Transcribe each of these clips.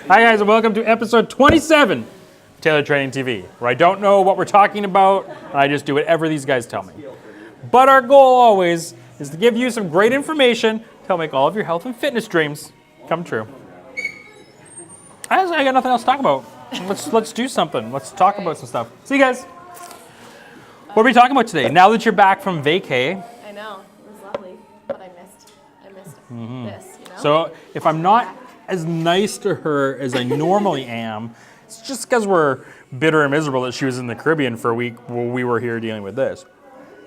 Hi guys, and welcome to episode 27 of Taylor Training TV, where I don't know what we're talking about, and I just do whatever these guys tell me. But our goal always is to give you some great information to help make all of your health and fitness dreams come true. I got nothing else to talk about. Let's do something. Let's talk about some stuff. See you guys. What are we talking about today? Now that you're back from vacay. I know, it was lovely, but I missed this, you know? So if I'm not as nice to her as I normally am, it's just because we're bitter and miserable that she was in the Caribbean for a week while we were here dealing with this.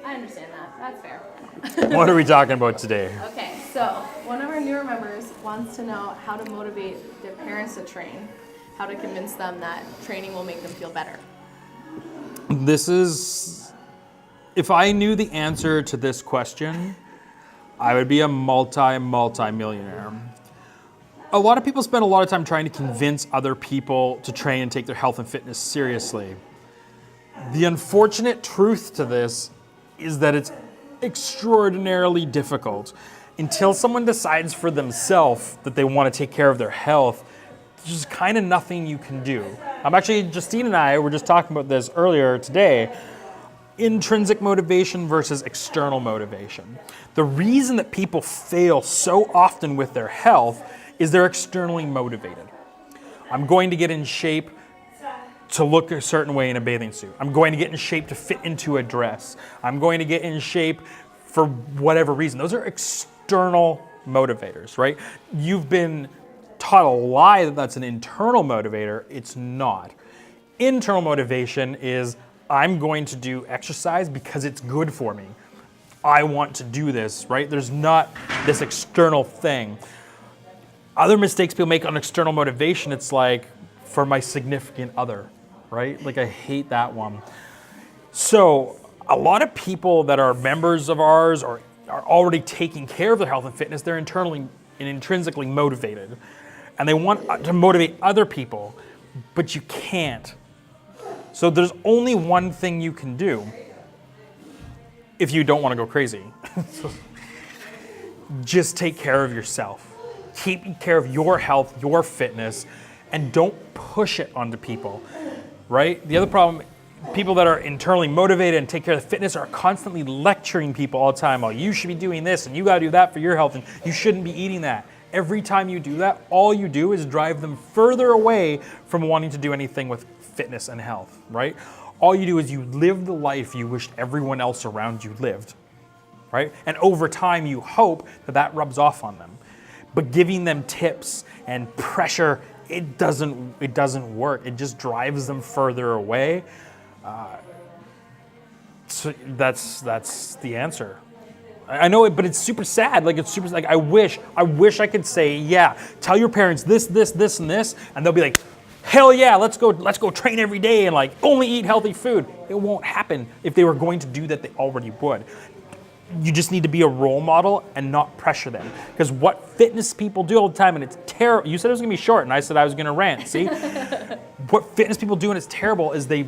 I understand that. That's fair. What are we talking about today? Okay, so one of our newer members wants to know how to motivate their parents to train, how to convince them that training will make them feel better. If I knew the answer to this question, I would be a multi-millionaire. A lot of people spend a lot of time trying to convince other people to train and take their health and fitness seriously. The unfortunate truth to this is that it's extraordinarily difficult. Until someone decides for themselves that they want to take care of their health, there's kind of nothing you can do. Justine and I were just talking about this earlier today. Intrinsic motivation versus external motivation. The reason that people fail so often with their health is they're externally motivated. I'm going to get in shape to look a certain way in a bathing suit. I'm going to get in shape to fit into a dress. I'm going to get in shape for whatever reason. Those are external motivators, right? You've been taught a lie that that's an internal motivator. It's not. Internal motivation is I'm going to do exercise because it's good for me. I want to do this, right? There's not this external thing. Other mistakes people make on external motivation, it's like for my significant other, right? Like I hate that one. So a lot of people that are members of ours or are already taking care of their health and fitness, they're internally and intrinsically motivated. And they want to motivate other people, but you can't. So there's only one thing you can do if you don't want to go crazy. Just take care of yourself. Keep care of your health, your fitness, and don't push it onto people, right? The other problem, people that are internally motivated and take care of the fitness are constantly lecturing people all the time. Oh, you should be doing this and you got to do that for your health and you shouldn't be eating that. Every time you do that, all you do is drive them further away from wanting to do anything with fitness and health, right? All you do is you live the life you wished everyone else around you lived, right? And over time, you hope that that rubs off on them. But giving them tips and pressure, it doesn't work. It just drives them further away. So that's the answer. I know it, but it's super sad. I wish I could say, yeah, tell your parents this, and this, and they'll be like, hell yeah, let's go train every day and like only eat healthy food. It won't happen. If they were going to do that, they already would. You just need to be a role model and not pressure them. Because what fitness people do all the time, and it's terrible. You said it was gonna be short, and I said I was gonna rant, see? What fitness people do, and it's terrible, is they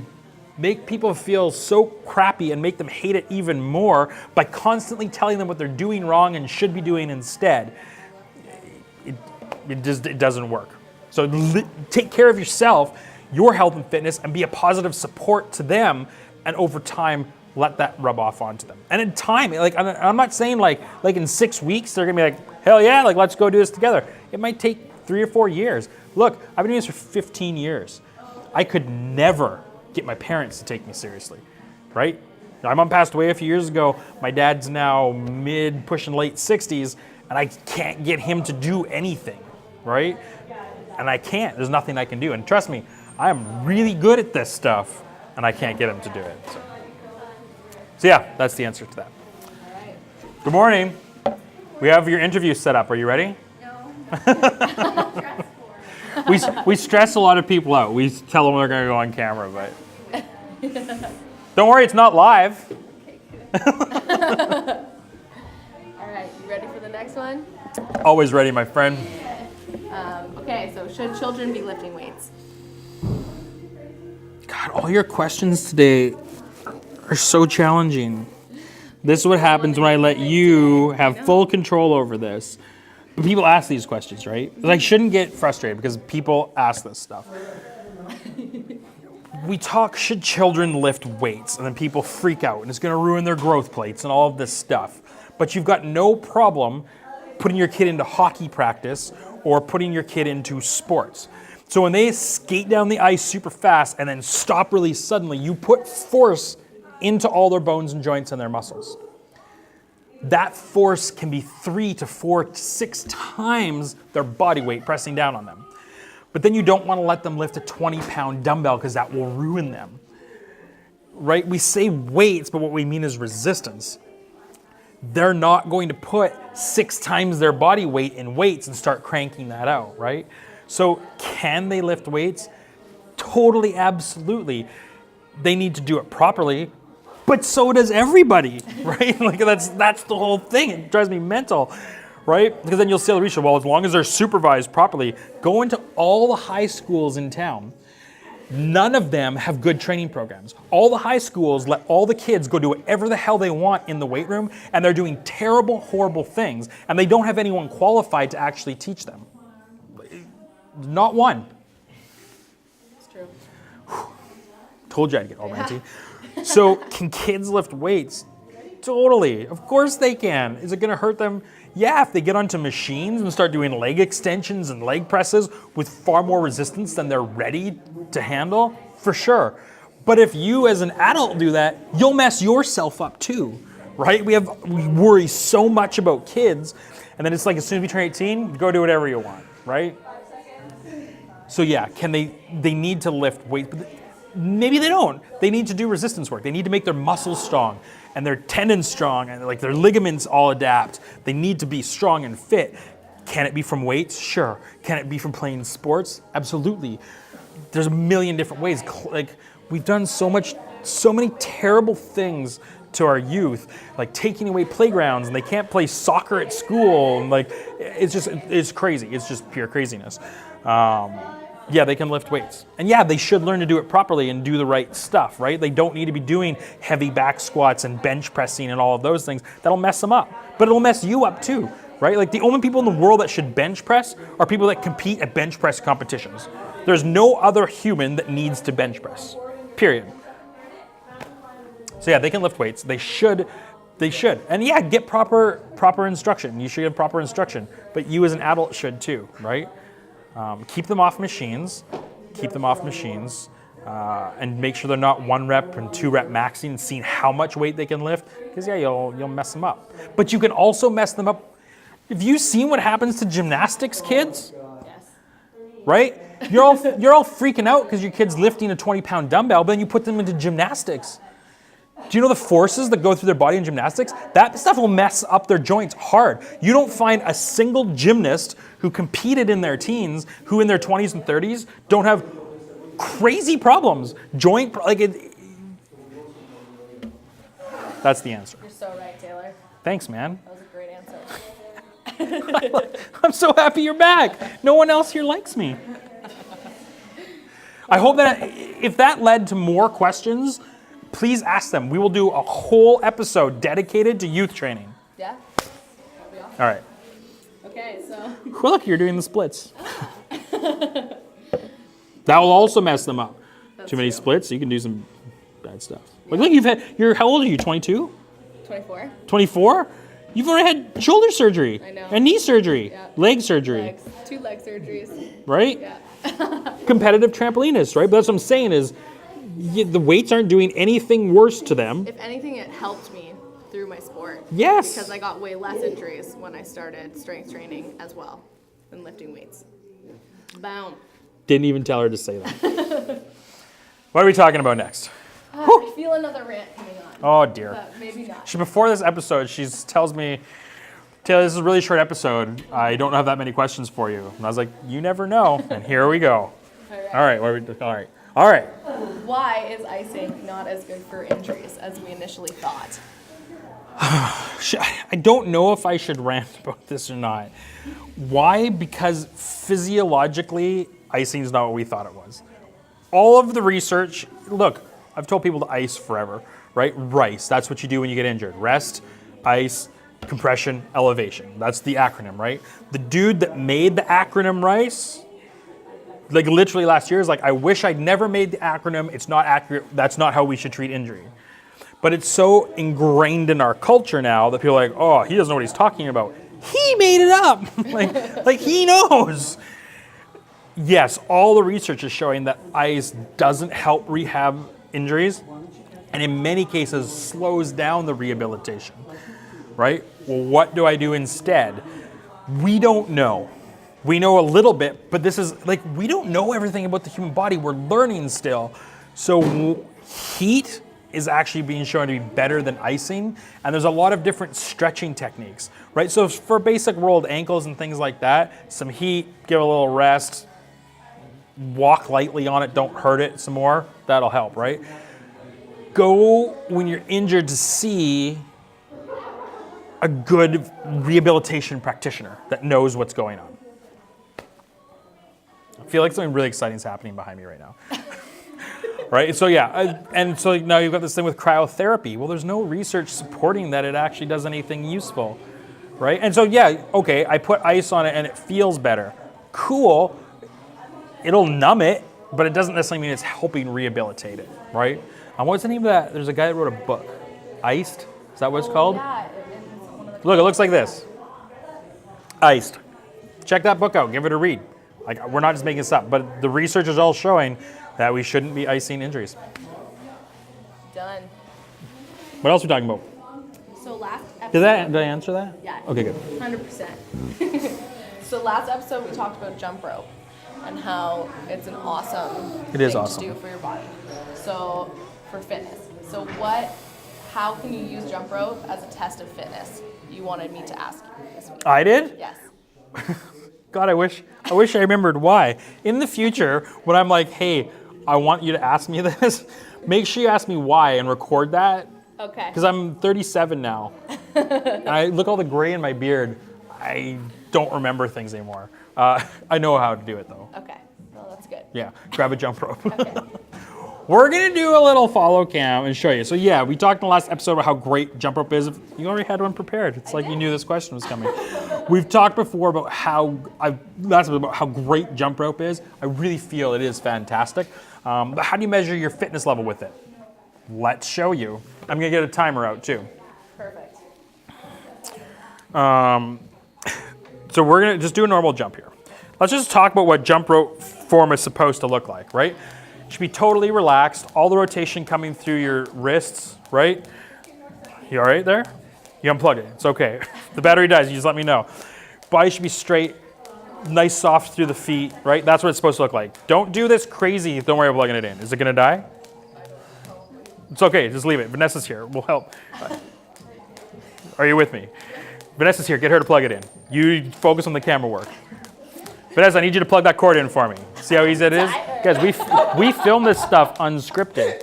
make people feel so crappy and make them hate it even more by constantly telling them what they're doing wrong and should be doing instead. It doesn't work. So take care of yourself, your health and fitness, and be a positive support to them, and over time, let that rub off onto them. And in time, like I'm not saying like in 6 weeks, they're gonna be like, hell yeah, like let's go do this together. It might take 3 or 4 years. Look, I've been doing this for 15 years. I could never get my parents to take me seriously, right? My mom passed away a few years ago. My dad's now pushing late 60s, and I can't get him to do anything, right? And I can't, there's nothing I can do. And trust me, I'm really good at this stuff, and I can't get him to do it. So yeah, that's the answer to that. All right. Good morning. We have your interview set up. Are you ready? No. We stress a lot of people out. We tell them they're going to go on camera, but don't worry, it's not live. Okay, good. All right, you ready for the next one? Always ready, my friend. Okay, so should children be lifting weights? God, all your questions today are so challenging. This is what happens when I let you have full control over this. But people ask these questions, right? I shouldn't get frustrated because people ask this stuff. We talk, should children lift weights? And then people freak out and it's going to ruin their growth plates and all of this stuff. But you've got no problem putting your kid into hockey practice or putting your kid into sports. So when they skate down the ice super fast and then stop really suddenly, you put force into all their bones and joints and their muscles. That force can be 3 to 4 to 6 times their body weight pressing down on them. But then you don't want to let them lift a 20-pound dumbbell because that will ruin them. Right? We say weights, but what we mean is resistance. They're not going to put 6 times their body weight in weights and start cranking that out, right? So can they lift weights? Totally, absolutely. They need to do it properly, but so does everybody, right? Like that's the whole thing. It drives me mental, right? Because then you'll say, Alicia, well, as long as they're supervised properly, go into all the high schools in town. None of them have good training programs. All the high schools let all the kids go do whatever the hell they want in the weight room, and they're doing terrible, horrible things, and they don't have anyone qualified to actually teach them. Not one. It's true. Told you I'd get all ranty. So can kids lift weights? Totally. Of course they can. Is it going to hurt them? Yeah, if they get onto machines and start doing leg extensions and leg presses with far more resistance than they're ready to handle, for sure. But if you as an adult do that, you'll mess yourself up too, right? We worry so much about kids, and then it's like as soon as we turn 18, go do whatever you want, right? So yeah, they need to lift weights, but maybe they don't. They need to do resistance work. They need to make their muscles strong and their tendons strong and like their ligaments all adapt. They need to be strong and fit. Can it be from weights? Sure. Can it be from playing sports? Absolutely. There's a million different ways. Like we've done so many terrible things to our youth, like taking away playgrounds and they can't play soccer at school. And like, it's crazy. It's just pure craziness. Yeah, they can lift weights. And yeah, they should learn to do it properly and do the right stuff, right? They don't need to be doing heavy back squats and bench pressing and all of those things. That'll mess them up. But it'll mess you up too, right? Like the only people in the world that should bench press are people that compete at bench press competitions. There's no other human that needs to bench press, period. So yeah, they can lift weights. They should. And yeah, get proper instruction. You should get proper instruction. But you as an adult should too, right? Keep them off machines, and make sure they're not 1 rep and 2 rep maxing and seeing how much weight they can lift, because yeah, you'll mess them up. But you can also mess them up. Have you seen what happens to gymnastics kids? Yes. Right? You're all freaking out because your kid's lifting a 20-pound dumbbell, but then you put them into gymnastics. Do you know the forces that go through their body in gymnastics? That stuff will mess up their joints hard. You don't find a single gymnast who competed in their teens, who in their 20s and 30s don't have crazy problems. That's the answer. You're so right, Taylor. Thanks, man. That was a great answer. I'm so happy you're back. No one else here likes me. I hope that if that led to more questions, please ask them. We will do a whole episode dedicated to youth training. Yeah? That'll be awesome. All right. Okay, so. Well, look, you're doing the splits. That will also mess them up. Too many splits, you can do some bad stuff. Yeah. Look, how old are you, 22? 24. 24? You've already had shoulder surgery. I know. And knee surgery. Yeah. Leg surgery. Legs. 2 leg surgeries. Right? Yeah. Competitive trampolinist, right? But that's what I'm saying is, the weights aren't doing anything worse to them. If anything, it helped me through my sport. Yes. Because I got way less injuries when I started strength training as well and lifting weights. Boom. Didn't even tell her to say that. What are we talking about next? I feel another rant coming on. Oh, dear. But maybe not. Before this episode, she tells me, Taylor, this is a really short episode. I don't have that many questions for you. And I was like, you never know. And here we go. All right. All right. Why is icing not as good for injuries as we initially thought? I don't know if I should rant about this or not. Why? Because physiologically, icing is not what we thought it was. All of the research, look, I've told people to ice forever, right? Rice, that's what you do when you get injured. Rest, ice, compression, elevation. That's the acronym, right? The dude that made the acronym RICE, like literally last year, is like, I wish I'd never made the acronym. It's not accurate. That's not how we should treat injury. But it's so ingrained in our culture now that people are like, oh, he doesn't know what he's talking about. He made it up. like he knows. Yes, all the research is showing that ice doesn't help rehab injuries, and in many cases slows down the rehabilitation, right? Well, what do I do instead? We don't know. We know a little bit, but this is like, we don't know everything about the human body. We're learning still. So heat is actually being shown to be better than icing, and there's a lot of different stretching techniques, right? So for basic rolled ankles and things like that, some heat, give a little rest, walk lightly on it, don't hurt it some more, that'll help, right? Go when you're injured to see a good rehabilitation practitioner that knows what's going on. I feel like something really exciting is happening behind me right now. Right, so yeah, and so now you've got this thing with cryotherapy. Well, there's no research supporting that it actually does anything useful, right? And so yeah, okay, I put ice on it and it feels better. Cool, it'll numb it, but it doesn't necessarily mean it's helping rehabilitate it, right? What's the name of that? There's a guy that wrote a book, Iced, is that what it's called? Yeah, Look, it looks like this, Iced. Check that book out, give it a read. Like, we're not just making this up, but the research is all showing that we shouldn't be icing injuries. done. What else are we talking about? So last episode. Did I answer that? Yeah. Okay, good. 100%. So last episode we talked about jump rope and how it's an awesome It is thing awesome. to do for your body. So for fitness. So how can you use jump rope as a test of fitness? You wanted me to ask you this week. I did? Yes. God, I wish I remembered why. In the future, when I'm like, hey, I want you to ask me this, make sure you ask me why and record that. Okay. Because I'm 37 now. And I look all the gray in my beard. I don't remember things anymore. I know how to do it though. Okay. Well, that's good. Yeah, grab a jump rope. Okay. We're gonna do a little follow cam and show you. So yeah, we talked in the last episode about how great jump rope is. You already had one prepared. It's like you knew this question was coming. We've talked before about how great jump rope is. I really feel it is fantastic. But how do you measure your fitness level with it? Let's show you. I'm gonna get a timer out too. Perfect. So we're gonna just do a normal jump here. Let's just talk about what jump rope form is supposed to look like, right? It should be totally relaxed, all the rotation coming through your wrists, right? You all right there? You unplug it, it's okay. If the battery dies, you just let me know. Body should be straight, nice soft through the feet, right? That's what it's supposed to look like. Don't do this crazy, don't worry about plugging it in. Is it gonna die? It's okay, just leave it. Vanessa's here, we'll help. Are you with me? Vanessa's here, get her to plug it in. You focus on the camera work. Vanessa, I need you to plug that cord in for me. See how easy it is? Guys, we film this stuff unscripted.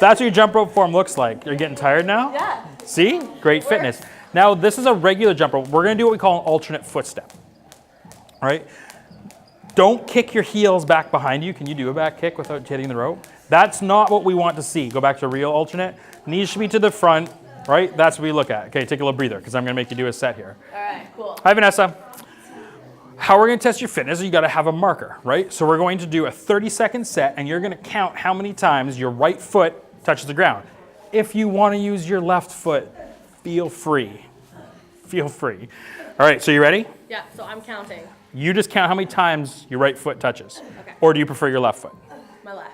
That's what your jump rope form looks like. You're getting tired now? Yeah. See? Great fitness. Now, this is a regular jump rope. We're gonna do what we call an alternate footstep. All right? Don't kick your heels back behind you. Can you do a back kick without hitting the rope? That's not what we want to see. Go back to a real alternate. Knees should be to the front, right? That's what we look at. Okay, take a little breather, because I'm gonna make you do a set here. All right, cool. Hi, Vanessa. How we're gonna test your fitness is you gotta have a marker, right? So we're going to do a 30-second set, and you're gonna count how many times your right foot touches the ground. If you wanna use your left foot, feel free. Feel free. All right, so you ready? Yeah, so I'm counting. You just count how many times your right foot touches. Okay. Or do you prefer your left foot? My left.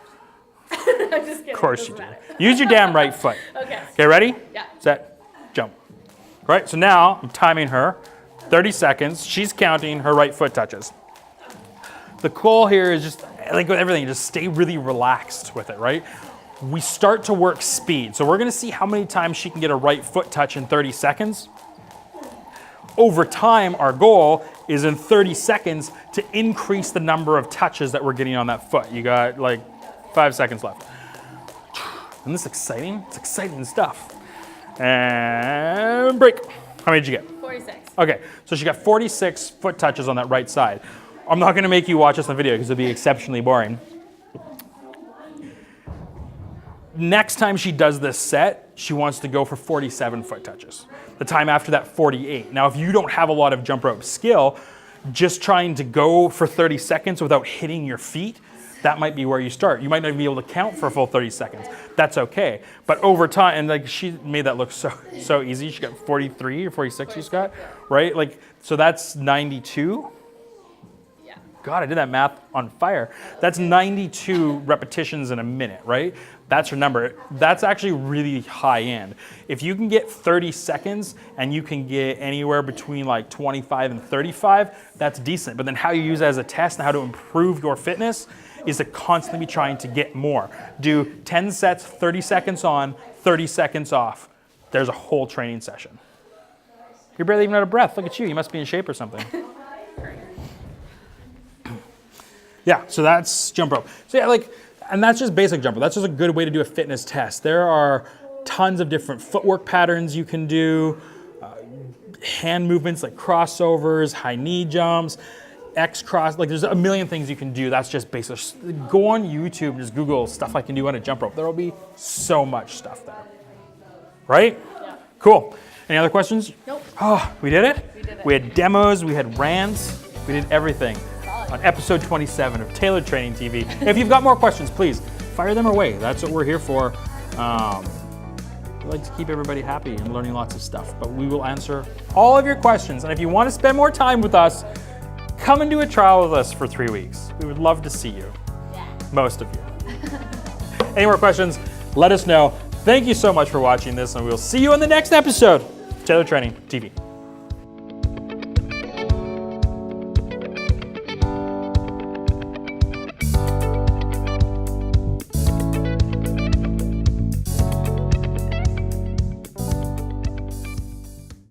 I'm just kidding. Of course you do. Use your damn right foot. Okay. Okay, ready? Yeah. Set, jump. All right, so now I'm timing her. 30 seconds, she's counting, her right foot touches. The goal here is just, like with everything, just stay really relaxed with it, right? We start to work speed. So we're gonna see how many times she can get a right foot touch in 30 seconds. Over time, our goal is in 30 seconds to increase the number of touches that we're getting on that foot. You got like 5 seconds left. Isn't this exciting? It's exciting stuff. And break. How many did you get? 46. Okay, so she got 46 foot touches on that right side. I'm not gonna make you watch this on video because it'll be exceptionally boring. Next time she does this set, she wants to go for 47 foot touches. The time after that, 48. Now, if you don't have a lot of jump rope skill, just trying to go for 30 seconds without hitting your feet, that might be where you start. You might not be able to count for a full 30 seconds. That's okay. But over time, and like she made that look so easy. She got 43 or 46 she's got, right? Like, so that's 92. Yeah. God, I did that math on fire. That's 92 repetitions in a minute, right? That's your number. That's actually really high end. If you can get 30 seconds and you can get anywhere between like 25 and 35, that's decent. But then how you use it as a test and how to improve your fitness is to constantly be trying to get more. Do 10 sets, 30 seconds on, 30 seconds off. There's a whole training session. You're barely even out of breath. Look at you. You must be in shape or something. Yeah, so that's jump rope. So yeah, like, and that's just basic jump rope. That's just a good way to do a fitness test. There are tons of different footwork patterns you can do, hand movements like crossovers, high knee jumps, X cross, like there's a million things you can do. That's just basic. Go on YouTube and just Google stuff I can do on a jump rope. There will be so much stuff there. Right? Yeah. Cool. Any other questions? Nope. Oh, we did it? We did it. We had demos, we had rants, we did everything on episode 27 of Tailored Training TV. If you've got more questions, please fire them away. That's what we're here for. We like to keep everybody happy and learning lots of stuff, but we will answer all of your questions. And if you want to spend more time with us, come and do a trial with us for 3 weeks. We would love to see you. Yeah. Most of you. Any more questions? Let us know. Thank you so much for watching this, and we'll see you in the next episode of Tailored Training TV.